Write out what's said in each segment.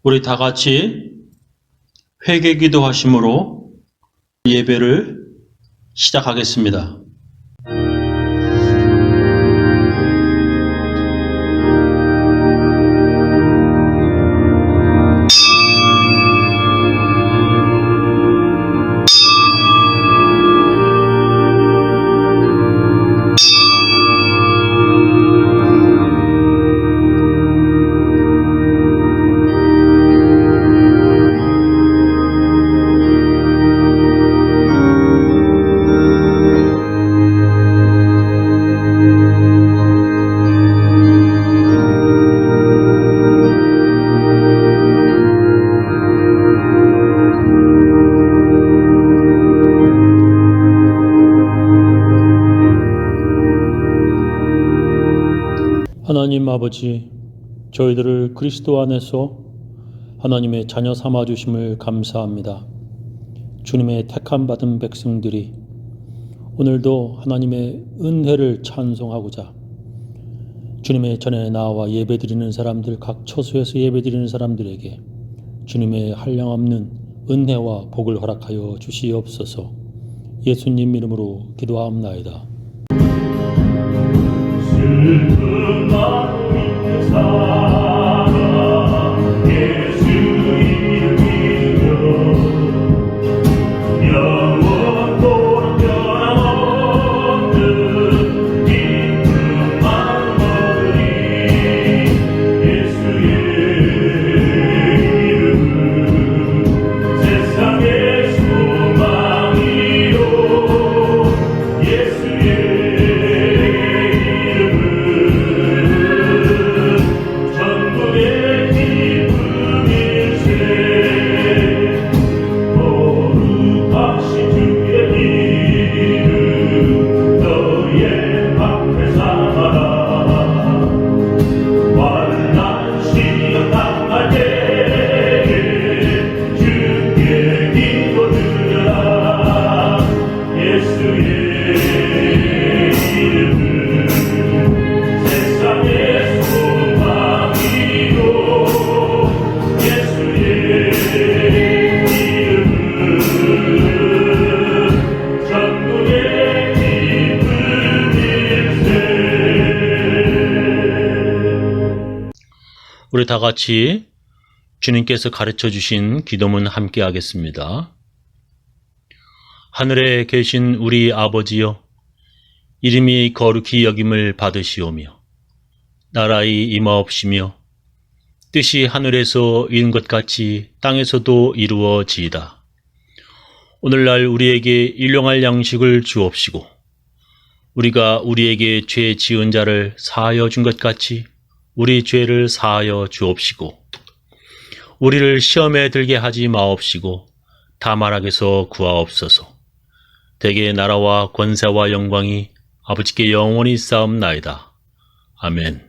우리 다 같이 회개 기도하심으로 예배를 시작하겠습니다. 하나님 아버지, 저희들을 그리스도 안에서 하나님의 자녀 삼아주심을 감사합니다. 주님의 택함 받은 백성들이 오늘도 하나님의 은혜를 찬송하고자 주님의 전에 나와 예배드리는 사람들, 각 처소에서 예배드리는 사람들에게 주님의 한량없는 은혜와 복을 허락하여 주시옵소서. 예수님 이름으로 기도하옵나이다. 슬픈 마음 있는 사람 예수 이름 믿으며 영원토록 변함없는 기쁜 마음 얻으리. 예수의 이름은 세상의 소망이요 예수의 우리 다 같이 주님께서 가르쳐 주신 기도문 함께 하겠습니다. 하늘에 계신 우리 아버지여, 이름이 거룩히 여김을 받으시오며 나라의 임하옵시며 뜻이 하늘에서 이룬 것 같이 땅에서도 이루어지이다. 오늘날 우리에게 일용할 양식을 주옵시고 우리가 우리에게 죄 지은 자를 사하여 준 것 같이 우리 죄를 사하여 주옵시고 우리를 시험에 들게 하지 마옵시고 다만 악에서 구하옵소서. 대개 나라와 권세와 영광이 아버지께 영원히 쌓옵나이다. 아멘.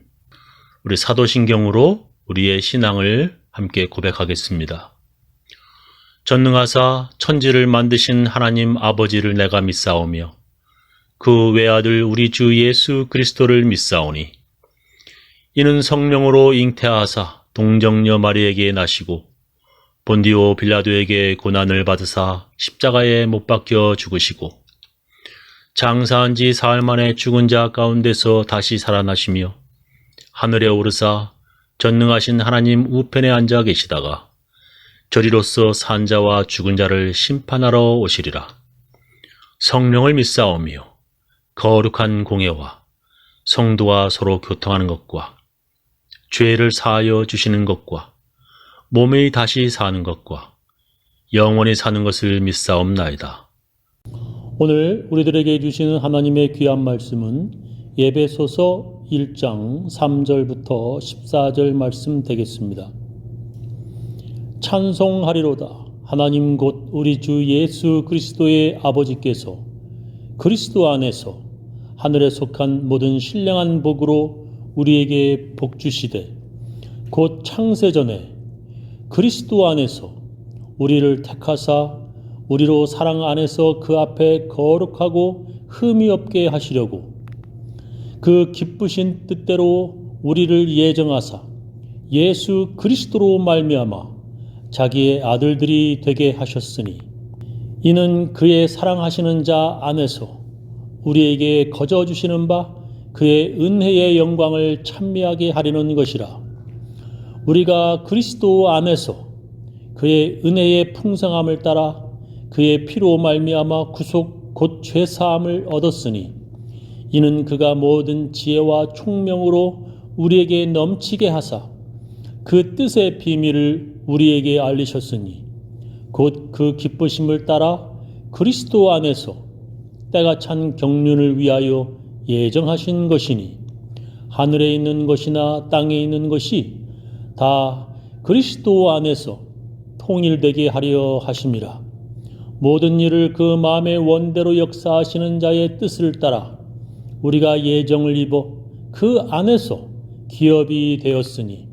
우리 사도신경으로 우리의 신앙을 함께 고백하겠습니다. 전능하사 천지를 만드신 하나님 아버지를 내가 믿사오며 그 외아들 우리 주 예수 그리스도를 믿사오니 이는 성령으로 잉태하사 동정녀 마리에게 나시고 본디오 빌라도에게 고난을 받으사 십자가에 못 박혀 죽으시고 장사한 지 사흘 만에 죽은 자 가운데서 다시 살아나시며 하늘에 오르사 전능하신 하나님 우편에 앉아 계시다가 저리로서 산 자와 죽은 자를 심판하러 오시리라. 성령을 믿사오며 거룩한 공예와 성도와 서로 교통하는 것과 죄를 사하여 주시는 것과 몸이 다시 사는 것과 영원히 사는 것을 믿사옵나이다. 오늘 우리들에게 주시는 하나님의 귀한 말씀은 에베소서 1장 3절부터 14절 말씀 되겠습니다. 찬송하리로다. 하나님 곧 우리 주 예수 그리스도의 아버지께서 그리스도 안에서 하늘에 속한 모든 신령한 복으로 우리에게 복 주시되 곧 창세전에 그리스도 안에서 우리를 택하사 우리로 사랑 안에서 그 앞에 거룩하고 흠이 없게 하시려고 그 기쁘신 뜻대로 우리를 예정하사 예수 그리스도로 말미암아 자기의 아들들이 되게 하셨으니 이는 그의 사랑하시는 자 안에서 우리에게 거저 주시는 바 그의 은혜의 영광을 찬미하게 하려는 것이라. 우리가 그리스도 안에서 그의 은혜의 풍성함을 따라 그의 피로 말미암아 구속 곧 죄사함을 얻었으니 이는 그가 모든 지혜와 총명으로 우리에게 넘치게 하사 그 뜻의 비밀을 우리에게 알리셨으니 곧 그 기쁘심을 따라 그리스도 안에서 때가 찬 경륜을 위하여 예정하신 것이니 하늘에 있는 것이나 땅에 있는 것이 다 그리스도 안에서 통일되게 하려 하심이라. 모든 일을 그 마음의 원대로 역사하시는 자의 뜻을 따라 우리가 예정을 입어 그 안에서 기업이 되었으니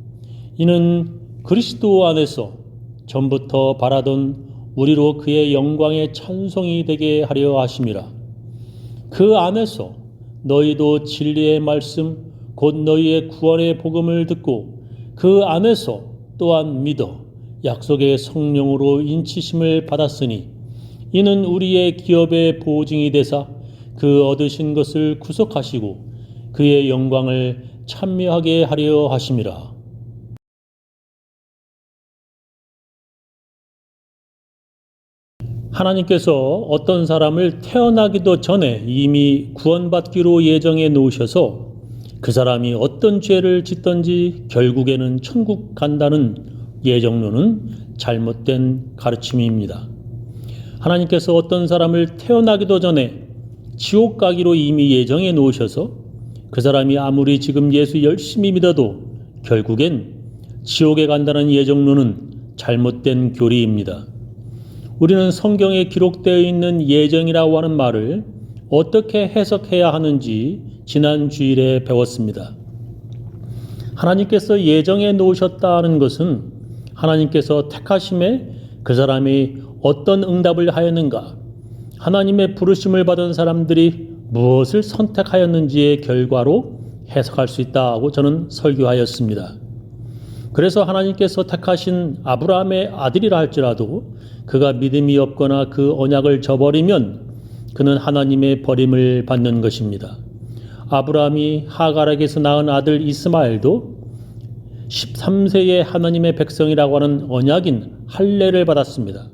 이는 그리스도 안에서 전부터 바라던 우리로 그의 영광의 찬송이 되게 하려 하심이라. 그 안에서 너희도 진리의 말씀 곧 너희의 구원의 복음을 듣고 그 안에서 또한 믿어 약속의 성령으로 인치심을 받았으니 이는 우리의 기업의 보증이 되사 그 얻으신 것을 구속하시고 그의 영광을 찬미하게 하려 하심이라. 하나님께서 어떤 사람을 태어나기도 전에 이미 구원받기로 예정해 놓으셔서 그 사람이 어떤 죄를 짓든지 결국에는 천국 간다는 예정론은 잘못된 가르침입니다. 하나님께서 어떤 사람을 태어나기도 전에 지옥 가기로 이미 예정해 놓으셔서 그 사람이 아무리 지금 예수 열심히 믿어도 결국엔 지옥에 간다는 예정론은 잘못된 교리입니다. 우리는 성경에 기록되어 있는 예정이라고 하는 말을 어떻게 해석해야 하는지 지난 주일에 배웠습니다. 하나님께서 예정해 놓으셨다는 것은 하나님께서 택하심에 그 사람이 어떤 응답을 하였는가, 하나님의 부르심을 받은 사람들이 무엇을 선택하였는지의 결과로 해석할 수 있다고 저는 설교하였습니다. 그래서 하나님께서 택하신 아브라함의 아들이라 할지라도 그가 믿음이 없거나 그 언약을 저버리면 그는 하나님의 버림을 받는 것입니다. 아브라함이 하갈에게서 낳은 아들 이스마엘도 13세의 하나님의 백성이라고 하는 언약인 할례를 받았습니다.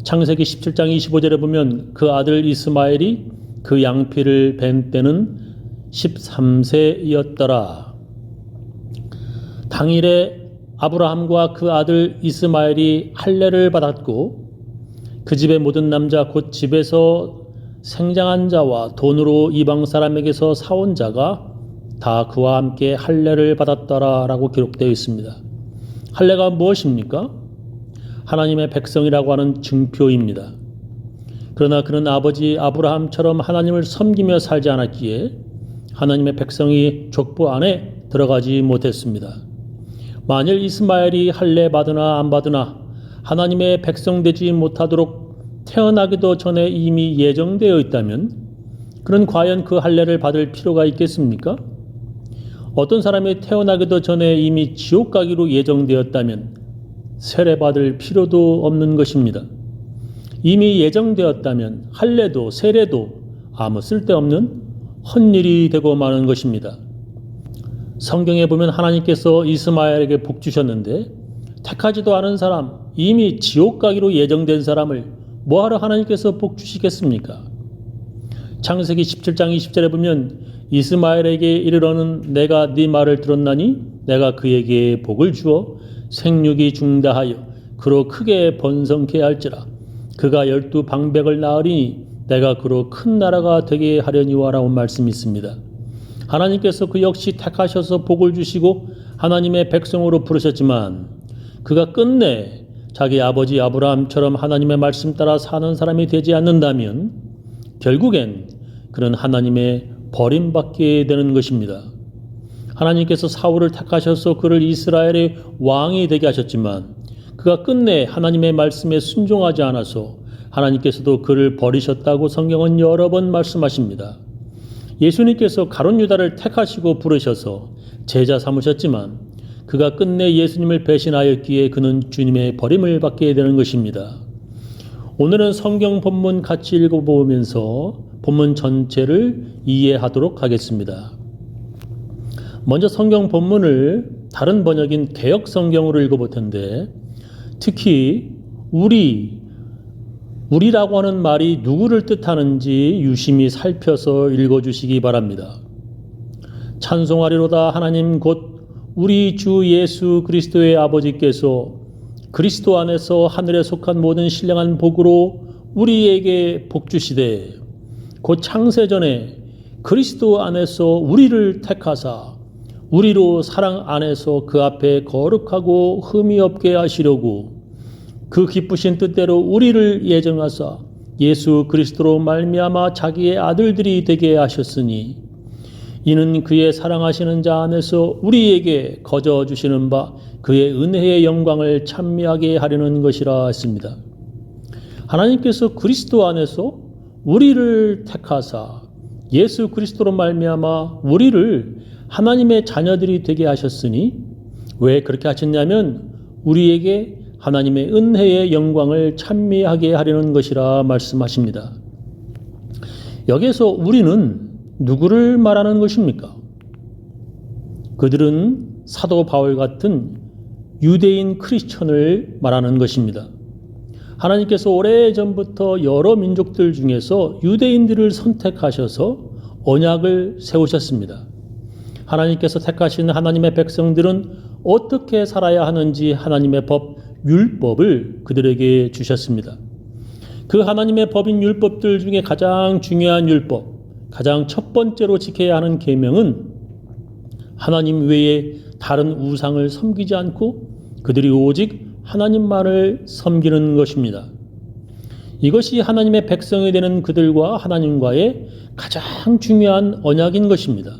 창세기 17장 25절에 보면 그 아들 이스마엘이 그 양피를 벤 때는 13세였더라. 당일에 아브라함과 그 아들 이스마엘이 할례를 받았고 그 집의 모든 남자 곧 집에서 생장한 자와 돈으로 이방 사람에게서 사온 자가 다 그와 함께 할례를 받았더라라고 기록되어 있습니다. 할례가 무엇입니까? 하나님의 백성이라고 하는 증표입니다. 그러나 그는 아버지 아브라함처럼 하나님을 섬기며 살지 않았기에 하나님의 백성이 족보 안에 들어가지 못했습니다. 만일 이스마엘이 할례 받으나 안 받으나 하나님의 백성 되지 못하도록 태어나기도 전에 이미 예정되어 있다면 그는 과연 그 할례를 받을 필요가 있겠습니까? 어떤 사람이 태어나기도 전에 이미 지옥 가기로 예정되었다면 세례받을 필요도 없는 것입니다. 이미 예정되었다면 할례도 세례도 아무 쓸데없는 헛일이 되고 마는 것입니다. 성경에 보면 하나님께서 이스마엘에게 복 주셨는데 택하지도 않은 사람, 이미 지옥 가기로 예정된 사람을 뭐하러 하나님께서 복 주시겠습니까? 창세기 17장 20절에 보면 이스마엘에게 이르러는 내가 네 말을 들었나니 내가 그에게 복을 주어 생육이 중다하여 그로 크게 번성케 할지라. 그가 12방백을 낳으리니 내가 그로 큰 나라가 되게 하려니와라고 말씀이 있습니다. 하나님께서 그 역시 택하셔서 복을 주시고 하나님의 백성으로 부르셨지만 그가 끝내 자기 아버지 아브라함처럼 하나님의 말씀 따라 사는 사람이 되지 않는다면 결국엔 그는 하나님의 버림받게 되는 것입니다. 하나님께서 사울을 택하셔서 그를 이스라엘의 왕이 되게 하셨지만 그가 끝내 하나님의 말씀에 순종하지 않아서 하나님께서도 그를 버리셨다고 성경은 여러 번 말씀하십니다. 예수님께서 가룟 유다를 택하시고 부르셔서 제자 삼으셨지만 그가 끝내 예수님을 배신하였기에 그는 주님의 버림을 받게 되는 것입니다. 오늘은 성경 본문 같이 읽어보면서 본문 전체를 이해하도록 하겠습니다. 먼저 성경 본문을 다른 번역인 개역 성경으로 읽어볼 텐데, 특히 우리라고 하는 말이 누구를 뜻하는지 유심히 살펴서 읽어주시기 바랍니다. 찬송하리로다 하나님 곧 우리 주 예수 그리스도의 아버지께서 그리스도 안에서 하늘에 속한 모든 신령한 복으로 우리에게 복 주시되 곧 창세전에 그리스도 안에서 우리를 택하사 우리로 사랑 안에서 그 앞에 거룩하고 흠이 없게 하시려고 그 기쁘신 뜻대로 우리를 예정하사 예수 그리스도로 말미암아 자기의 아들들이 되게 하셨으니 이는 그의 사랑하시는 자 안에서 우리에게 거저 주시는 바 그의 은혜의 영광을 찬미하게 하려는 것이라 했습니다. 하나님께서 그리스도 안에서 우리를 택하사 예수 그리스도로 말미암아 우리를 하나님의 자녀들이 되게 하셨으니 왜 그렇게 하셨냐면 우리에게 하나님의 은혜의 영광을 찬미하게 하려는 것이라 말씀하십니다. 여기에서 우리는 누구를 말하는 것입니까? 그들은 사도 바울 같은 유대인 크리스천을 말하는 것입니다. 하나님께서 오래전부터 여러 민족들 중에서 유대인들을 선택하셔서 언약을 세우셨습니다. 하나님께서 택하신 하나님의 백성들은 어떻게 살아야 하는지 하나님의 법, 율법을 그들에게 주셨습니다. 그 하나님의 법인 율법들 중에 가장 중요한 율법, 가장 첫 번째로 지켜야 하는 계명은 하나님 외에 다른 우상을 섬기지 않고 그들이 오직 하나님만을 섬기는 것입니다. 이것이 하나님의 백성이 되는 그들과 하나님과의 가장 중요한 언약인 것입니다.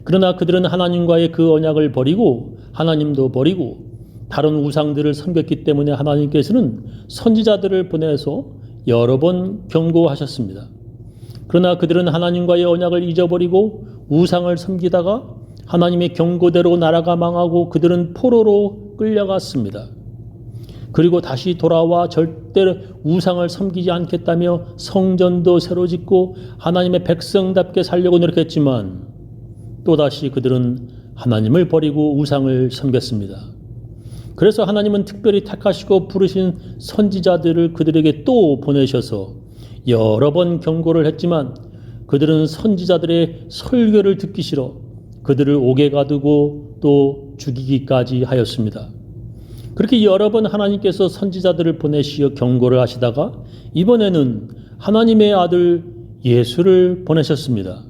그러나 그들은 하나님과의 그 언약을 버리고 하나님도 버리고 다른 우상들을 섬겼기 때문에 하나님께서는 선지자들을 보내서 여러 번 경고하셨습니다. 그러나 그들은 하나님과의 언약을 잊어버리고 우상을 섬기다가 하나님의 경고대로 나라가 망하고 그들은 포로로 끌려갔습니다. 그리고 다시 돌아와 절대로 우상을 섬기지 않겠다며 성전도 새로 짓고 하나님의 백성답게 살려고 노력했지만 또다시 그들은 하나님을 버리고 우상을 섬겼습니다. 그래서 하나님은 특별히 택하시고 부르신 선지자들을 그들에게 또 보내셔서 여러 번 경고를 했지만 그들은 선지자들의 설교를 듣기 싫어 그들을 옥에 가두고 또 죽이기까지 하였습니다. 그렇게 여러 번 하나님께서 선지자들을 보내시어 경고를 하시다가 이번에는 하나님의 아들 예수를 보내셨습니다.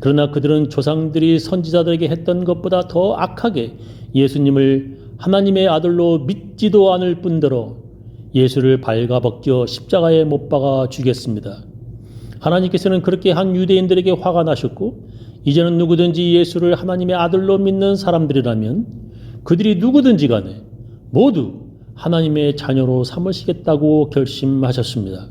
그러나 그들은 조상들이 선지자들에게 했던 것보다 더 악하게 예수님을 하나님의 아들로 믿지도 않을 뿐더러 예수를 발가벗겨 십자가에 못 박아 죽였습니다. 하나님께서는 그렇게 한 유대인들에게 화가 나셨고 이제는 누구든지 예수를 하나님의 아들로 믿는 사람들이라면 그들이 누구든지 간에 모두 하나님의 자녀로 삼으시겠다고 결심하셨습니다.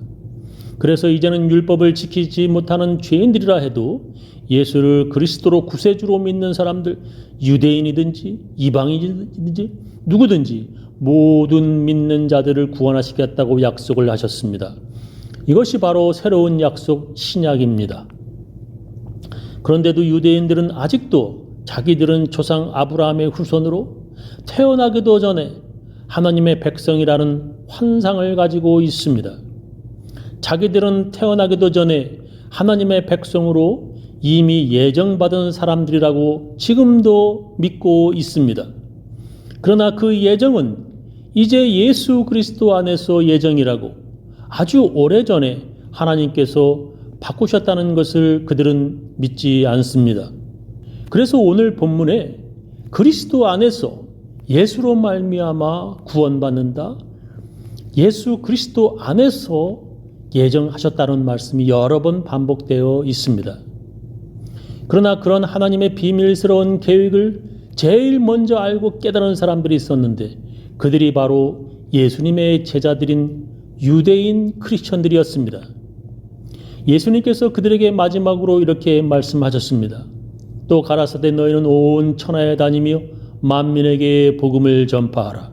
그래서 이제는 율법을 지키지 못하는 죄인들이라 해도 예수를 그리스도로 구세주로 믿는 사람들, 유대인이든지 이방인이든지 누구든지 모든 믿는 자들을 구원하시겠다고 약속을 하셨습니다. 이것이 바로 새로운 약속 신약입니다. 그런데도 유대인들은 아직도 자기들은 조상 아브라함의 후손으로 태어나기도 전에 하나님의 백성이라는 환상을 가지고 있습니다. 자기들은 태어나기도 전에 하나님의 백성으로 이미 예정받은 사람들이라고 지금도 믿고 있습니다. 그러나 그 예정은 이제 예수 그리스도 안에서 예정이라고 아주 오래전에 하나님께서 바꾸셨다는 것을 그들은 믿지 않습니다. 그래서 오늘 본문에 그리스도 안에서 예수로 말미암아 구원받는다, 예수 그리스도 안에서 예정하셨다는 말씀이 여러 번 반복되어 있습니다. 그러나 그런 하나님의 비밀스러운 계획을 제일 먼저 알고 깨달은 사람들이 있었는데 그들이 바로 예수님의 제자들인 유대인 크리스천들이었습니다. 예수님께서 그들에게 마지막으로 이렇게 말씀하셨습니다. 또 가라사대 너희는 온 천하에 다니며 만민에게 복음을 전파하라.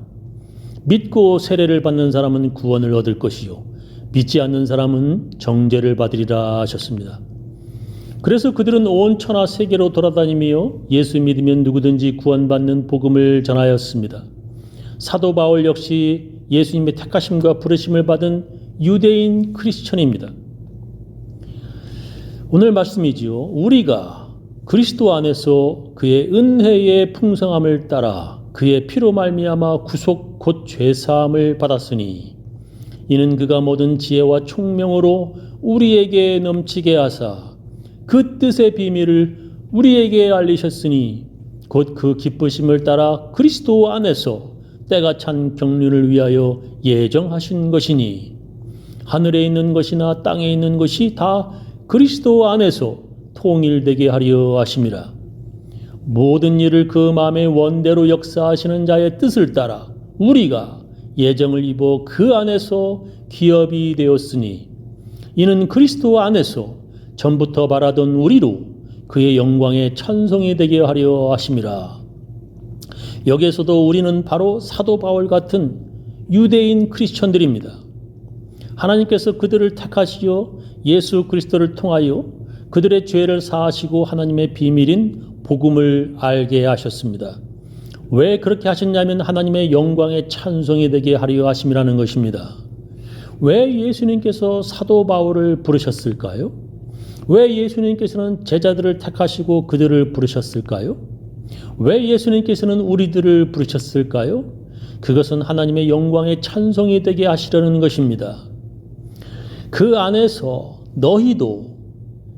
믿고 세례를 받는 사람은 구원을 얻을 것이요 믿지 않는 사람은 정죄를 받으리라 하셨습니다. 그래서 그들은 온 천하 세계로 돌아다니며 예수 믿으면 누구든지 구원받는 복음을 전하였습니다. 사도 바울 역시 예수님의 택하심과 부르심을 받은 유대인 크리스천입니다. 오늘 말씀이지요. 우리가 그리스도 안에서 그의 은혜의 풍성함을 따라 그의 피로 말미암아 구속 곧 죄사함을 받았으니 이는 그가 모든 지혜와 총명으로 우리에게 넘치게 하사 그 뜻의 비밀을 우리에게 알리셨으니 곧 그 기쁘심을 따라 그리스도 안에서 때가 찬 경륜을 위하여 예정하신 것이니 하늘에 있는 것이나 땅에 있는 것이 다 그리스도 안에서 통일되게 하려 하심이라. 모든 일을 그 마음의 원대로 역사하시는 자의 뜻을 따라 우리가 예정을 입어 그 안에서 기업이 되었으니 이는 그리스도 안에서 전부터 바라던 우리로 그의 영광의 찬송이 되게 하려 하심이라. 여기에서도 우리는 바로 사도 바울 같은 유대인 크리스천들입니다. 하나님께서 그들을 택하시어 예수 그리스도를 통하여 그들의 죄를 사하시고 하나님의 비밀인 복음을 알게 하셨습니다. 왜 그렇게 하셨냐면 하나님의 영광의 찬송이 되게 하려 하심이라는 것입니다. 왜 예수님께서 사도 바울을 부르셨을까요? 왜 예수님께서는 제자들을 택하시고 그들을 부르셨을까요? 왜 예수님께서는 우리들을 부르셨을까요? 그것은 하나님의 영광의 찬송이 되게 하시려는 것입니다. 그 안에서 너희도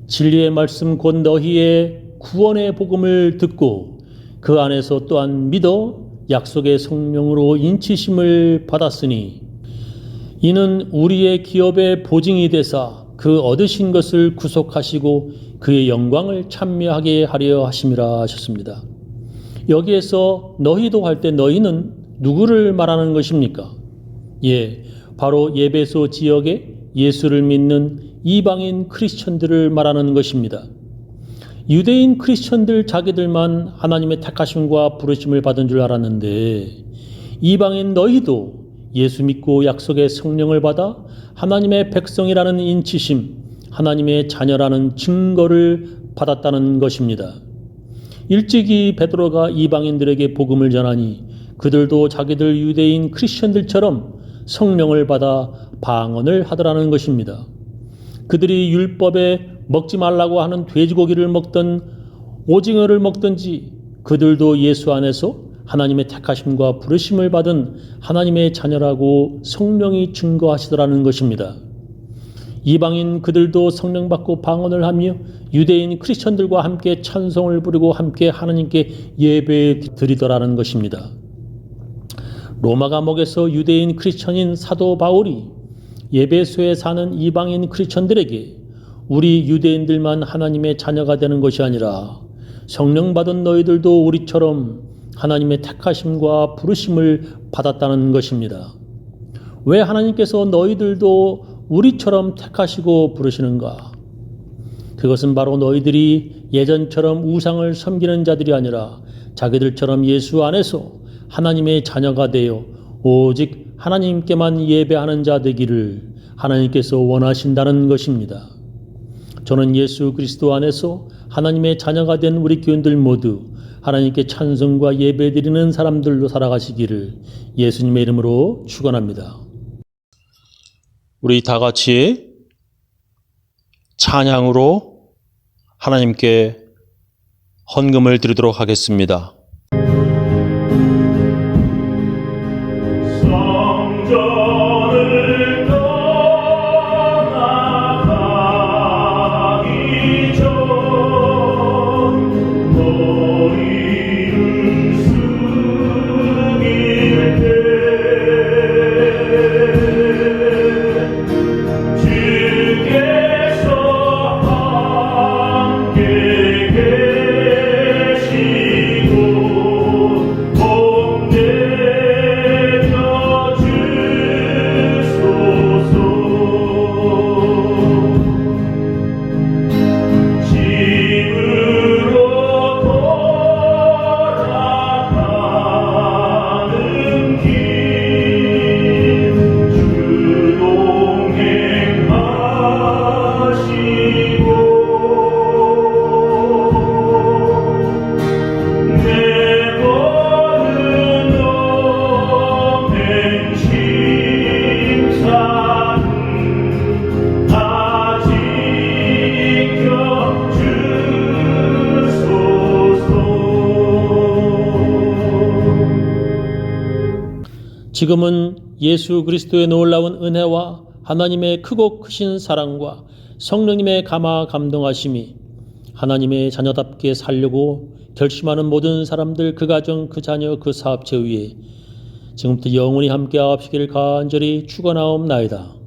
진리의 말씀 곧 너희의 구원의 복음을 듣고 그 안에서 또한 믿어 약속의 성령으로 인치심을 받았으니 이는 우리의 기업의 보증이 되사 그 얻으신 것을 구속하시고 그의 영광을 찬미하게 하려 하심이라 하셨습니다. 여기에서 너희도 할 때 너희는 누구를 말하는 것입니까? 바로 예배소 지역에 예수를 믿는 이방인 크리스천들을 말하는 것입니다. 유대인 크리스천들 자기들만 하나님의 택하심과 부르심을 받은 줄 알았는데 이방인 너희도 예수 믿고 약속의 성령을 받아 하나님의 백성이라는 인치심, 하나님의 자녀라는 증거를 받았다는 것입니다. 일찍이 베드로가 이방인들에게 복음을 전하니 그들도 자기들 유대인 크리스천들처럼 성령을 받아 방언을 하더라는 것입니다. 그들이 율법에 먹지 말라고 하는 돼지고기를 먹던 오징어를 먹든지 그들도 예수 안에서 하나님의 택하심과 부르심을 받은 하나님의 자녀라고 성령이 증거하시더라는 것입니다. 이방인 그들도 성령 받고 방언을 하며 유대인 크리스천들과 함께 찬송을 부르고 함께 하나님께 예배 드리더라는 것입니다. 로마 감옥에서 유대인 크리스천인 사도 바울이 예배소에 사는 이방인 크리스천들에게 우리 유대인들만 하나님의 자녀가 되는 것이 아니라 성령 받은 너희들도 우리처럼 하나님의 택하심과 부르심을 받았다는 것입니다. 왜 하나님께서 너희들도 우리처럼 택하시고 부르시는가? 그것은 바로 너희들이 예전처럼 우상을 섬기는 자들이 아니라 자기들처럼 예수 안에서 하나님의 자녀가 되어 오직 하나님께만 예배하는 자 되기를 하나님께서 원하신다는 것입니다. 저는 예수 그리스도 안에서 하나님의 자녀가 된 우리 교인들 모두 하나님께 찬송과 예배드리는 사람들로 살아가시기를 예수님의 이름으로 축원합니다. 우리 다 같이 찬양으로 하나님께 헌금을 드리도록 하겠습니다. 성전을 떠나가기 전 머리를 숙일 때 주께서 함께 계시고 지금은 예수 그리스도의 놀라운 은혜와 하나님의 크고 크신 사랑과 성령님의 감화 감동하심이 하나님의 자녀답게 살려고 결심하는 모든 사람들, 그 가정, 그 자녀, 그 사업체 위에 지금부터 영원히 함께 하옵시기를 간절히 축원하옵나이다.